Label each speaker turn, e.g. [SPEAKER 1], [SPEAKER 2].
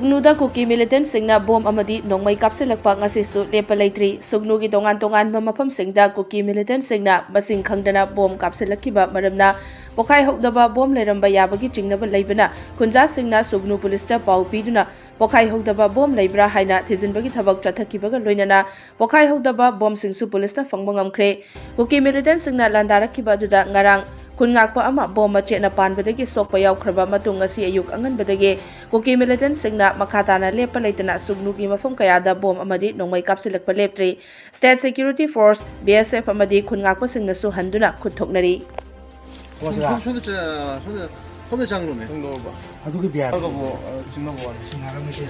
[SPEAKER 1] Sugnuda kuki militant singna bom amadi nongmai kapsilakpa ngasisu lepa leitri Sugnugi tongan mafam singda kuki militant singna masing khangdana bom kapsilakiba maramna pokhai hokdaba bom leiramba yabagi chingnaba leibana kunja singna Sugnu police pau piduna pokhai hokdaba bom leibra haina thijinbagi thabak chathakibaga loinana pokhai hokdaba bom singsu police na phangba ngamkhre kuki militant singna landarakiba duda ngarang Kungakpa ama bom mache na panbadagi sokpa yaukhraba matung ngasi ayuk anganbadagi kuki militant singna makhatana lepa leitana Sugnugi mafam kayada bom amadi nongmai kapsilakpa leptri State Security Force BSF amadi kungakpa singna su handuna khutthoknari
[SPEAKER 2] 손에 장로네.
[SPEAKER 3] 아두개 비야.
[SPEAKER 2] 뭐 진나고.
[SPEAKER 3] 신나는 거지.